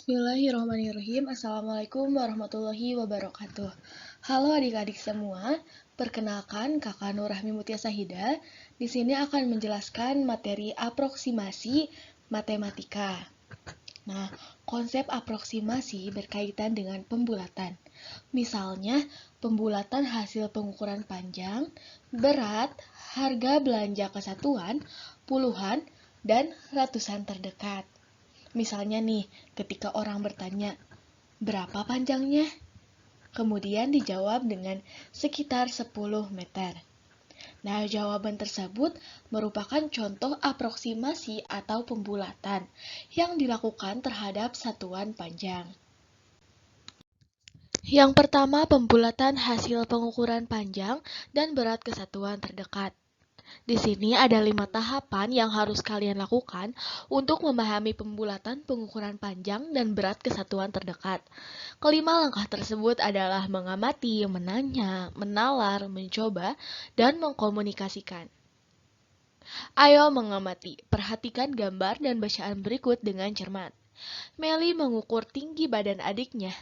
Bismillahirrahmanirrahim. Assalamualaikum warahmatullahi wabarakatuh. Halo adik-adik semua, perkenalkan Kakak Nur Rahmi Mutia Sahida. Di sini akan menjelaskan materi aproksimasi matematika. Nah, konsep aproksimasi berkaitan dengan pembulatan. Misalnya, pembulatan hasil pengukuran panjang, berat, harga belanja kesatuan, puluhan, dan ratusan terdekat. Misalnya nih, ketika orang bertanya, berapa panjangnya? Kemudian dijawab dengan sekitar 10 meter. Nah, jawaban tersebut merupakan contoh aproksimasi atau pembulatan yang dilakukan terhadap satuan panjang. Yang pertama, pembulatan hasil pengukuran panjang dan berat kesatuan terdekat. Di sini ada 5 tahapan yang harus kalian lakukan untuk memahami pembulatan pengukuran panjang dan berat kesatuan terdekat. Kelima langkah tersebut adalah mengamati, menanya, menalar, mencoba, dan mengkomunikasikan. Ayo mengamati, perhatikan gambar dan bacaan berikut dengan cermat. Meli mengukur tinggi badan adiknya.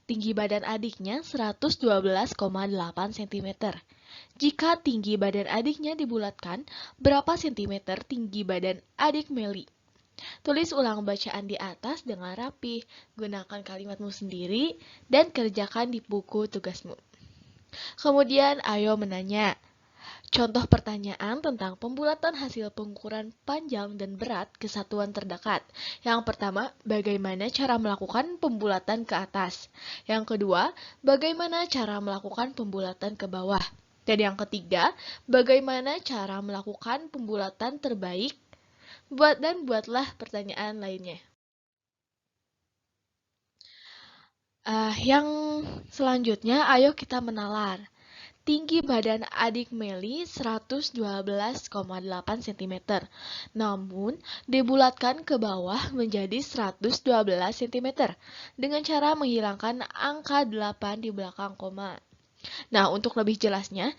Tinggi badan adiknya 112,8 cm. Jika tinggi badan adiknya dibulatkan, berapa sentimeter tinggi badan adik Meli? Tulis ulang bacaan di atas dengan rapi, gunakan kalimatmu sendiri, dan kerjakan di buku tugasmu. Kemudian, ayo menanya. Contoh pertanyaan tentang pembulatan hasil pengukuran panjang dan berat kesatuan terdekat. Yang pertama, bagaimana cara melakukan pembulatan ke atas? Yang kedua, bagaimana cara melakukan pembulatan ke bawah? Dan yang ketiga, bagaimana cara melakukan pembulatan terbaik? Buatlah pertanyaan lainnya. Yang selanjutnya, ayo kita menalar. Tinggi badan adik Meli 112,8 cm, namun dibulatkan ke bawah menjadi 112 cm dengan cara menghilangkan angka 8 di belakang koma. Nah, untuk lebih jelasnya,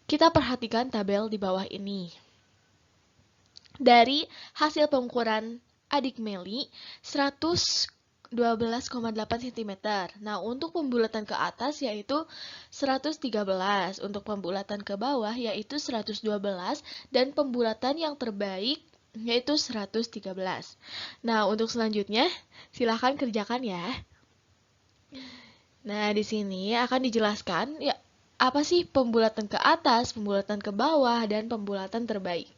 kita perhatikan tabel di bawah ini. Dari hasil pengukuran adik Meli 112,8 cm. Nah, untuk pembulatan ke atas yaitu 113, untuk pembulatan ke bawah yaitu 112, dan pembulatan yang terbaik yaitu 113. Nah, untuk selanjutnya silahkan kerjakan ya. Nah, di sini akan dijelaskan ya apa sih pembulatan ke atas, pembulatan ke bawah, dan pembulatan terbaik.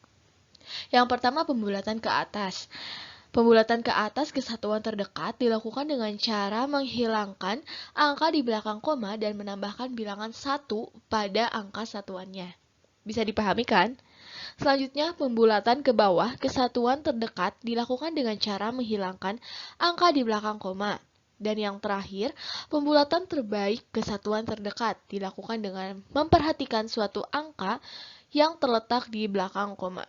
Yang pertama, pembulatan ke atas. Pembulatan ke atas kesatuan terdekat dilakukan dengan cara menghilangkan angka di belakang koma dan menambahkan bilangan 1 pada angka satuannya. Bisa dipahami kan? Selanjutnya, pembulatan ke bawah kesatuan terdekat dilakukan dengan cara menghilangkan angka di belakang koma. Dan yang terakhir, pembulatan terbaik kesatuan terdekat dilakukan dengan memperhatikan suatu angka yang terletak di belakang koma.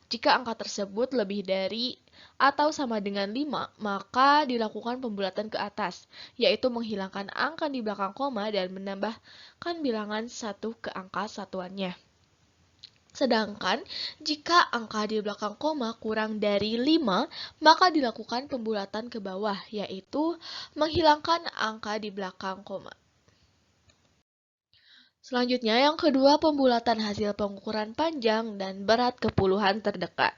Jika angka tersebut lebih dari atau sama dengan 5, maka dilakukan pembulatan ke atas, yaitu menghilangkan angka di belakang koma dan menambahkan bilangan 1 ke angka satuannya. Sedangkan jika angka di belakang koma kurang dari 5, maka dilakukan pembulatan ke bawah, yaitu menghilangkan angka di belakang koma. Selanjutnya, yang kedua, pembulatan hasil pengukuran panjang dan berat ke puluhan terdekat.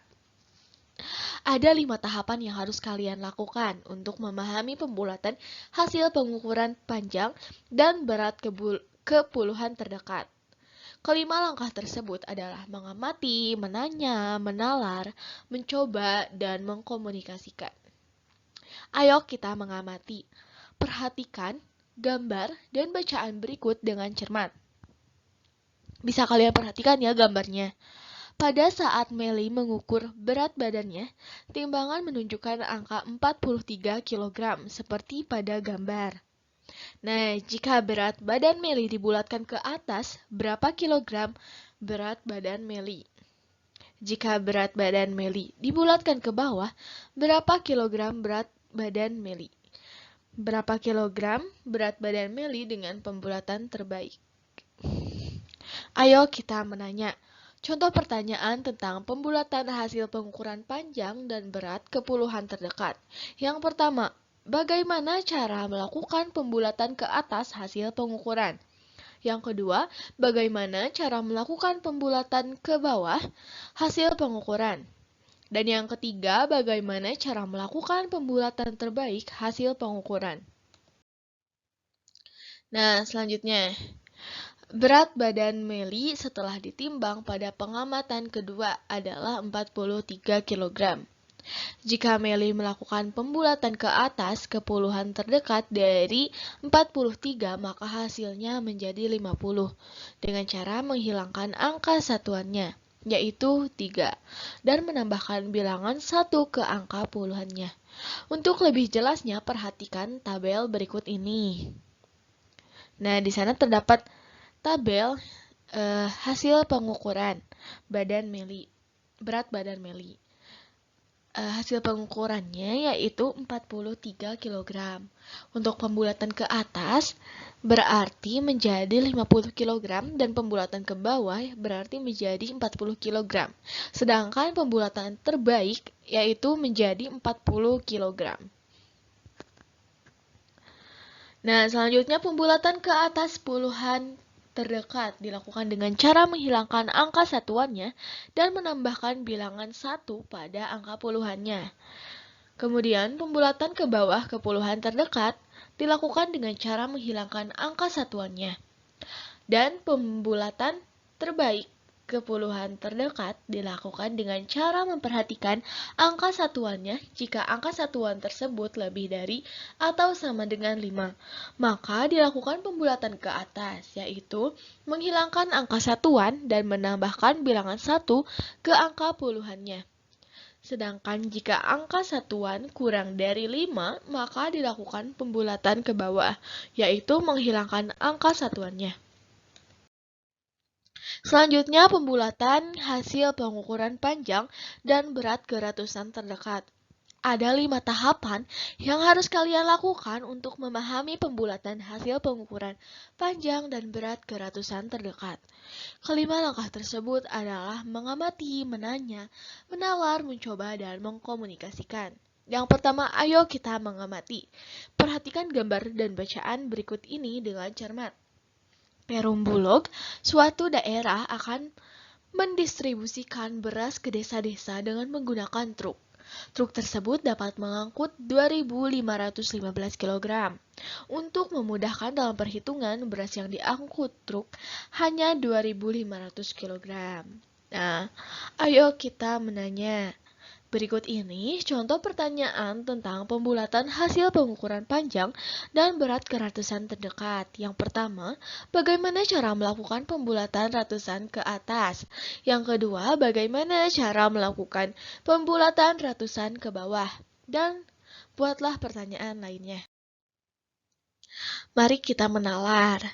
Ada 5 tahapan yang harus kalian lakukan untuk memahami pembulatan hasil pengukuran panjang dan berat ke puluhan terdekat. Kelima langkah tersebut adalah mengamati, menanya, menalar, mencoba, dan mengkomunikasikan. Ayo kita mengamati. Perhatikan gambar dan bacaan berikut dengan cermat. Bisa kalian perhatikan ya gambarnya. Pada saat Meli mengukur berat badannya, timbangan menunjukkan angka 43 kg seperti pada gambar. Nah, jika berat badan Meli dibulatkan ke atas, berapa kilogram berat badan Meli? Jika berat badan Meli dibulatkan ke bawah, berapa kilogram berat badan Meli? Berapa kilogram berat badan Meli dengan pembulatan terbaik? Ayo kita menanya. Contoh pertanyaan tentang pembulatan hasil pengukuran panjang dan berat ke puluhan terdekat. Yang pertama, bagaimana cara melakukan pembulatan ke atas hasil pengukuran. Yang kedua, bagaimana cara melakukan pembulatan ke bawah hasil pengukuran. Dan yang ketiga, bagaimana cara melakukan pembulatan terbaik hasil pengukuran. Nah, selanjutnya, berat badan Meli setelah ditimbang pada pengamatan kedua adalah 43 kg. Jika Meli melakukan pembulatan ke atas ke puluhan terdekat dari 43, maka hasilnya menjadi 50 dengan cara menghilangkan angka satuannya, yaitu 3, dan menambahkan bilangan 1 ke angka puluhannya. Untuk lebih jelasnya, perhatikan tabel berikut ini. Nah, di sana terdapat tabel hasil pengukuran badan Meli, berat badan Meli. Hasil pengukurannya yaitu 43 kg. Untuk pembulatan ke atas berarti menjadi 50 kg dan pembulatan ke bawah berarti menjadi 40 kg. Sedangkan pembulatan terbaik yaitu menjadi 40 kg. Nah, selanjutnya pembulatan ke atas puluhan terdekat dilakukan dengan cara menghilangkan angka satuannya dan menambahkan bilangan 1 pada angka puluhannya. Kemudian, pembulatan ke bawah ke puluhan terdekat dilakukan dengan cara menghilangkan angka satuannya. Dan pembulatan terbaik ke puluhan terdekat dilakukan dengan cara memperhatikan angka satuannya jika angka satuan tersebut lebih dari atau sama dengan 5. Maka dilakukan pembulatan ke atas, yaitu menghilangkan angka satuan dan menambahkan bilangan 1 ke angka puluhannya. Sedangkan jika angka satuan kurang dari 5, maka dilakukan pembulatan ke bawah, yaitu menghilangkan angka satuannya. Selanjutnya, pembulatan hasil pengukuran panjang dan berat ke ratusan terdekat. Ada 5 tahapan yang harus kalian lakukan untuk memahami pembulatan hasil pengukuran panjang dan berat ke ratusan terdekat. Kelima langkah tersebut adalah mengamati, menanya, menalar, mencoba, dan mengkomunikasikan. Yang pertama, ayo kita mengamati. Perhatikan gambar dan bacaan berikut ini dengan cermat. Perum Bulog, suatu daerah akan mendistribusikan beras ke desa-desa dengan menggunakan truk. Truk tersebut dapat mengangkut 2.515 kg. Untuk memudahkan dalam perhitungan, beras yang diangkut truk hanya 2.500 kg. Nah, ayo kita menanya. Berikut ini contoh pertanyaan tentang pembulatan hasil pengukuran panjang dan berat ke ratusan terdekat. Yang pertama, bagaimana cara melakukan pembulatan ratusan ke atas? Yang kedua, bagaimana cara melakukan pembulatan ratusan ke bawah? Dan buatlah pertanyaan lainnya. Mari kita menalar.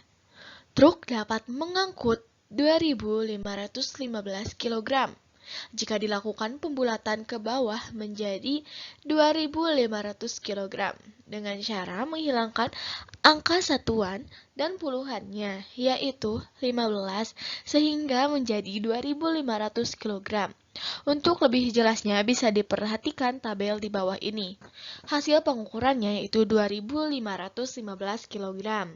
Truk dapat mengangkut 2.515 kg. Jika dilakukan pembulatan ke bawah menjadi 2.500 kg dengan cara menghilangkan angka satuan dan puluhannya, yaitu 15 sehingga menjadi 2.500 kg. Untuk lebih jelasnya bisa diperhatikan tabel di bawah ini. Hasil pengukurannya yaitu 2.515 kg.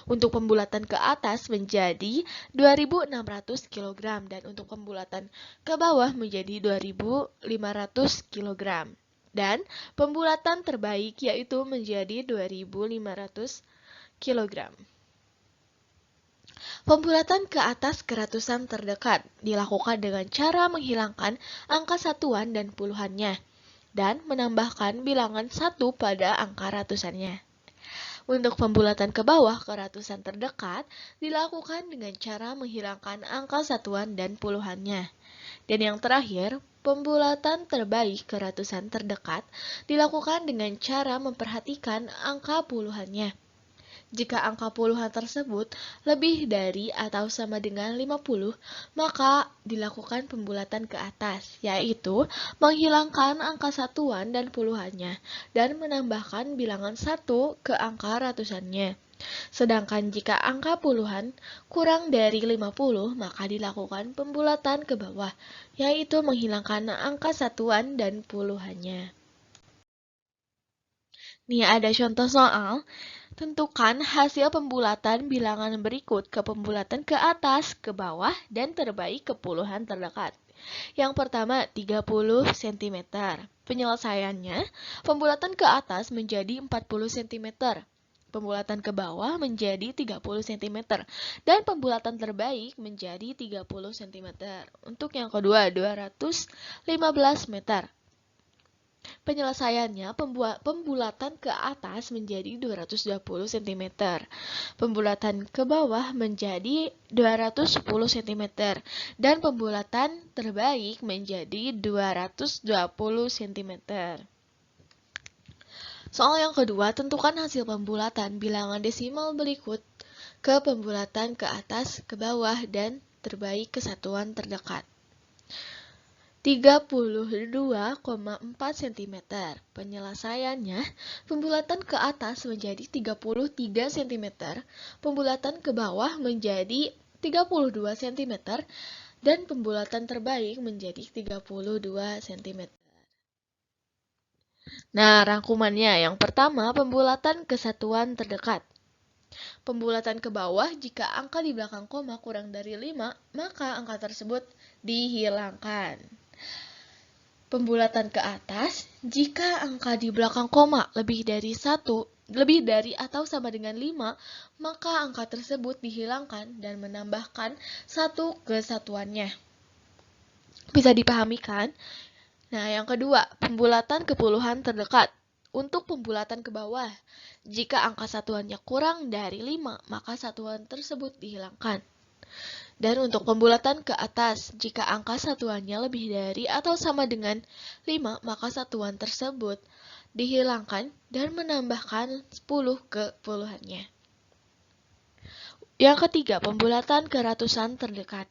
Untuk pembulatan ke atas menjadi 2.600 kg dan untuk pembulatan ke bawah menjadi 2.500 kg. Dan pembulatan terbaik yaitu menjadi 2.500 kg. Pembulatan ke atas ke ratusan terdekat dilakukan dengan cara menghilangkan angka satuan dan puluhannya dan menambahkan bilangan 1 pada angka ratusannya. Untuk pembulatan ke bawah ke ratusan terdekat dilakukan dengan cara menghilangkan angka satuan dan puluhannya. Dan yang terakhir, pembulatan terbaik ke ratusan terdekat dilakukan dengan cara memperhatikan angka puluhannya. Jika angka puluhan tersebut lebih dari atau sama dengan 50, maka dilakukan pembulatan ke atas, yaitu menghilangkan angka satuan dan puluhannya, dan menambahkan bilangan 1 ke angka ratusannya. Sedangkan jika angka puluhan kurang dari 50, maka dilakukan pembulatan ke bawah, yaitu menghilangkan angka satuan dan puluhannya. Nih ada contoh soal. Tentukan hasil pembulatan bilangan berikut ke pembulatan ke atas, ke bawah, dan terbaik ke puluhan terdekat. Yang pertama, 30 cm. Penyelesaiannya, pembulatan ke atas menjadi 40 cm. Pembulatan ke bawah menjadi 30 cm. Dan pembulatan terbaik menjadi 30 cm. Untuk yang kedua, 215 meter. Penyelesaiannya, pembulatan ke atas menjadi 220 cm. Pembulatan ke bawah menjadi 210 cm. Dan pembulatan terbaik menjadi 220 cm. Soal yang kedua, tentukan hasil pembulatan bilangan desimal berikut ke pembulatan ke atas, ke bawah, dan terbaik ke satuan terdekat. 32,4 cm. Penyelesaiannya, pembulatan ke atas menjadi 33 cm, pembulatan ke bawah menjadi 32 cm, dan pembulatan terbaik menjadi 32 cm. Nah, rangkumannya yang pertama, pembulatan ke satuan terdekat. Pembulatan ke bawah, jika angka di belakang koma kurang dari 5, maka angka tersebut dihilangkan. Pembulatan ke atas, jika angka di belakang koma lebih dari atau sama dengan 5, maka angka tersebut dihilangkan dan menambahkan 1 ke satuannya. Bisa dipahami kan? Nah, yang kedua, pembulatan ke puluhan terdekat. Untuk pembulatan ke bawah, jika angka satuannya kurang dari 5, maka satuan tersebut dihilangkan. Dan untuk pembulatan ke atas, jika angka satuannya lebih dari atau sama dengan 5, maka satuan tersebut dihilangkan dan menambahkan 10 ke puluhannya. Yang ketiga, pembulatan ke ratusan terdekat.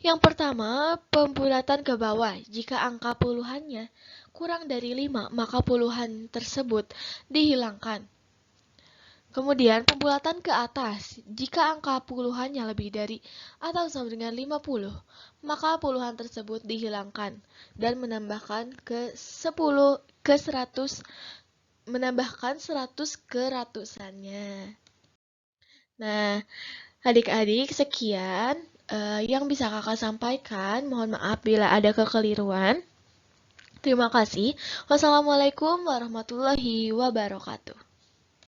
Yang pertama, pembulatan ke bawah. Jika angka puluhannya kurang dari 5, maka puluhan tersebut dihilangkan. Kemudian pembulatan ke atas, jika angka puluhannya lebih dari atau sama dengan 50, maka puluhan tersebut dihilangkan dan menambahkan ke 100 ke ratusannya. Nah, adik-adik sekian yang bisa kakak sampaikan. Mohon maaf bila ada kekeliruan. Terima kasih. Wassalamualaikum warahmatullahi wabarakatuh.